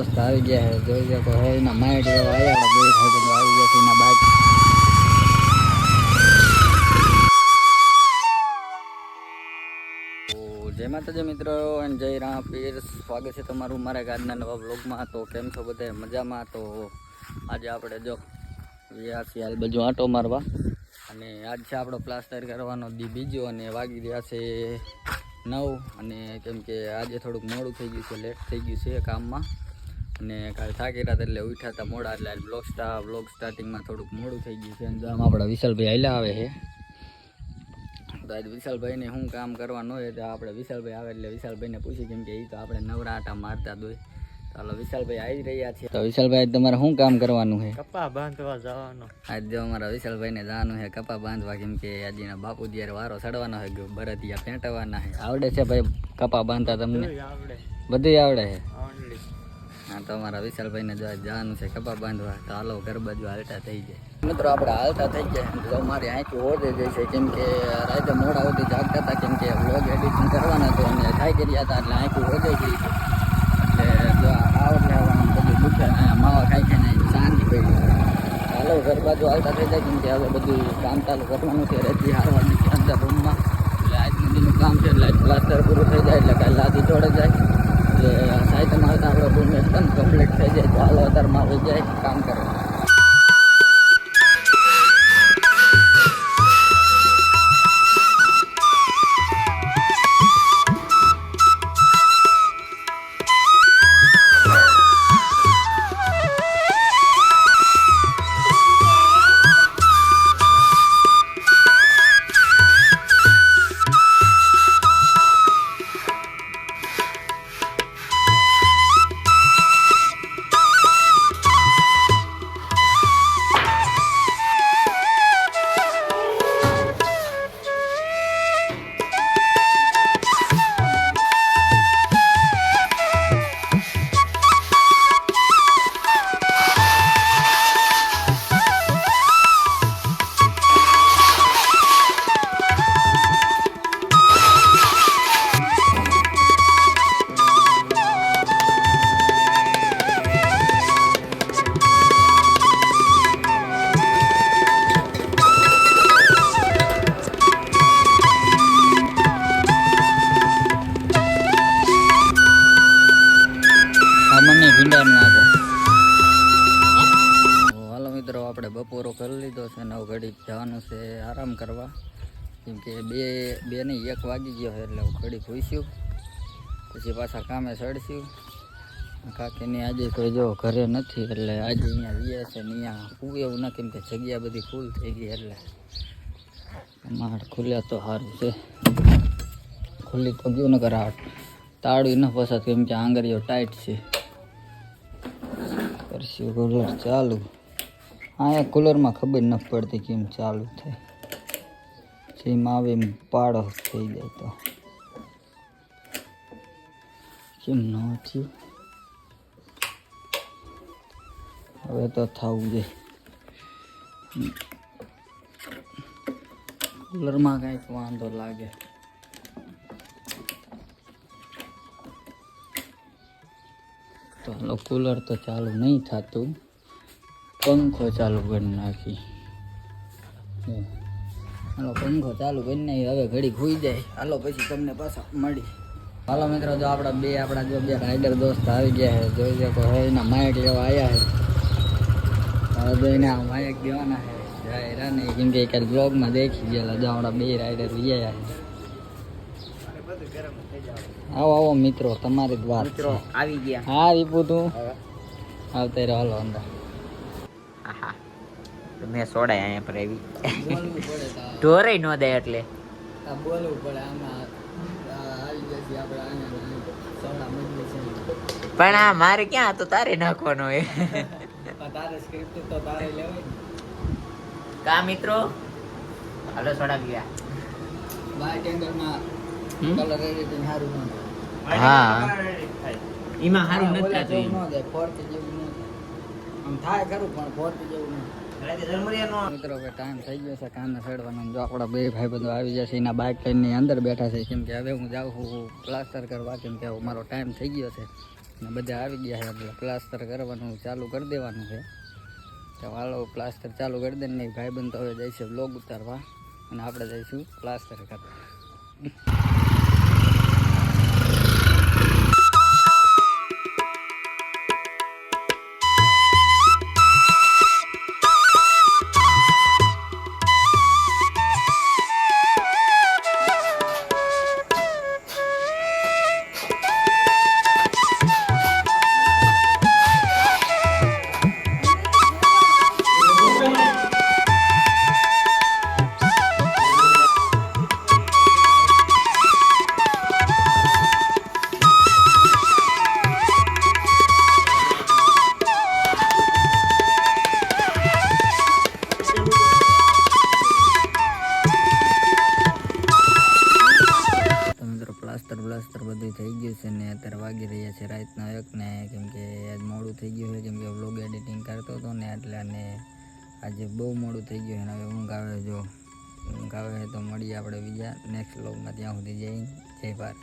આવી ગયા છે જોઈ શકો હે એના માઇટ એવા આવ્યા બે ભાઈ આવી ગયા છે એના બાઇક જય માતાજી મિત્રો અને જય રામ પીર સ્વાગત છે તમારું મારા આજના નવા વ્લોગમાં. તો કેમ છો બધા મજામાં? તો આજે આપણે જો વ્યાસી હાલ બાજુ આંટો મારવા અને આજ છે આપણો પ્લાસ્ટર કરવાનો દી બીજો અને વાગી રહ્યા છે 9 અને કેમ કે આજે થોડુંક મોડું થઈ ગયું છે, લેટ થઈ ગયું છે કામમાં અને કાલે થાકી રહ્યા એટલે ઉઠ્યા હતા મોડા એટલે વ્લોગ સ્ટાર્ટિંગમાં થોડુંક મોડું થઈ ગયું છે. અને આમ આપણા વિશાલભાઈ હાલ્યા આવે છે તો આજ વિશાલભાઈને શું કામ કરવાનું હોય તો આપણે વિશાલભાઈ આવે એટલે વિશાલભાઈને પૂછી કેમ કે એ તો આપણે નવરા આટા મારતા દોય. ચાલો વિશાલભાઈ આવી રહ્યા છે. તો વિશાલભાઈ તમારે શું કામ કરવાનું છે? કપા બાંધવા જવાનું. આજ જો અમારા વિશાલભાઈને જવાનું છે કપા બાંધવા કેમ કે આજના બાપુ જ્યારે વારો ચડવાનો છે બરતિયા પેંટવાના છે. આવડે છે ભાઈ કપા બાંધતા તમને? બધું આવડે છે. હા તો અમારા વિશાલભાઈને જો જવાનું છે કપા બાંધવા. તો હાલો ઘર બાજુ હાલતા થઈ જાય મિત્રો. આપણે હાલતા થઈ ગયા તો મારી આંખી ઓળે જાય છે કેમ કે રાતે મોડા સુધી જાગતા હતા કેમ કે વ્લોગ એડિટિંગ કરવાના હતો અને થાય કર્યા હતા એટલે આંખી ઓળે ગઈ એટલે જો આવડ લેવાનું બધું દુખે માવા ખાઈ ખાઈને શાંતિ પડી. હાલો ઘર બાજુ હાલતા થઈ જાય કેમ કે હવે બધું કામ ચાલુ કરવાનું છે રેતી હારવાની અંદર રૂમમાં. એટલે આજ નદીનું કામ છે એટલે પ્લાસ્ટર પૂરું થઈ જાય એટલે કાલે લાદી જોડે જાય એટલે સાઈડમાં આવતા આપણો રૂમ એકદમ કમ્પ્લીટ થઈ જાય. તો હાલો અત્યારમાં આવી જાય કામ કરવા. હાલો મિત્રો આપણે બપોરો કરી લીધો છે ને ઘડી જવાનું છે આરામ કરવા કેમ કે બે નહીં 1 વાગી ગયો છે એટલે ઘડી ભૂસ્યું પછી પાછા કામે ચડશું. કાકીની આજે કોઈ જો ઘરે નથી એટલે આજે અહીંયા વ્યા છે ને અહીંયા પૂવે એવું ના કેમ કે જગ્યા બધી ફૂલ થઈ ગઈ એટલે માર ખુલ્યા તો સારું છે. ખુલ્લી તો ગયું નકર તાળું ન પસાત કેમ કે આંગળીઓ ટાઈટ છે. કરશું કુલર ચાલુ. હા કુલરમાં ખબર ન પડતી કેમ ચાલુ થાય જેમ આવે એમ પાડો થઈ જાય તો કેમ ન થયું. હવે તો થવું જોઈએ. કુલરમાં કંઈક વાંધો લાગે. તો હાલો કુલર તો ચાલુ નહીં થતું, પંખો ચાલુ કરી નાખી. હાલો પંખો ચાલુ કરી નાખી હવે ઘડી ખોઈ જાય. હાલો પછી તમને પાછા મળી. હાલો મિત્રો જો આપણા બે રાઈડર દોસ્ત આવી ગયા છે જોઈ શકો હે એના માઇક લેવા આવ્યા છે. હવે તો એને આ માઇક દેવાના છે જાહેરા નહીં કેમ કે કાલે બ્લોગમાં દેખી ગયેલા જો આપણા બે રાઈડર વ્યાયા છે. આવો મિત્રો તમારી જ વાત મિત્રો આવી ગયા. હા રીપુ તું આવતા રહ્યો. હાલો અંદર આહા મેં સોડાય અહીંયા પર આવી ઢોરે ન દે એટલે બોલવું પડે. આમાં આવી જશે આપણે સોડા મજબૂત છે પણ આ મારે ક્યાં તો તારે નાખવાનો હોય. તારે સ્ક્રિપ્ટ તો તારે લેવાય કા મિત્રો હાલો સોડા ગયા. વાઇટ એંગલમાં કલર એડિટિંગ સારું ન હા એમાં સારું નથી થતું. ન દે ફોર્ટી જેવું ન આમ થાય ખરું પણ ફોર્ટી જેવું ન. મિત્રો હવે ટાઈમ થઈ ગયો છે કામે ચડવાનો. જો આપણા બે ભાઈ બધો આવી જશે એના બાઇક લઈને અંદર બેઠા છે કેમ કે હવે હું જાઉં છું પ્લાસ્ટર કરવા કેમ કે મારો ટાઈમ થઈ ગયો છે. ને બધા આવી ગયા છે એટલે પ્લાસ્ટર કરવાનું ચાલુ કરી દેવાનું છે. તો હાલો પ્લાસ્ટર ચાલુ કરી દે ને ભાઈબંધ તો હવે જાય છે બ્લોગ ઉતારવા અને આપણે જઈશું પ્લાસ્ટર કરવા. પ્લાસ્ટર બધું થઈ ગયું છે ને અત્યારે વાગી રહ્યા છે રાતના 1 ને કેમ કે આજ મોડું થઈ ગયું છે કેમ કે વ્લોગ એડિટિંગ કરતો હતો ને એટલે અને આજે બહુ મોડું થઈ ગયું છે. હવે ઊંઘ આવે જો ઊંઘ આવે તો મળીએ આપણે બીજા નેક્સ્ટ વ્લોગમાં. ત્યાં સુધી જય ભારત.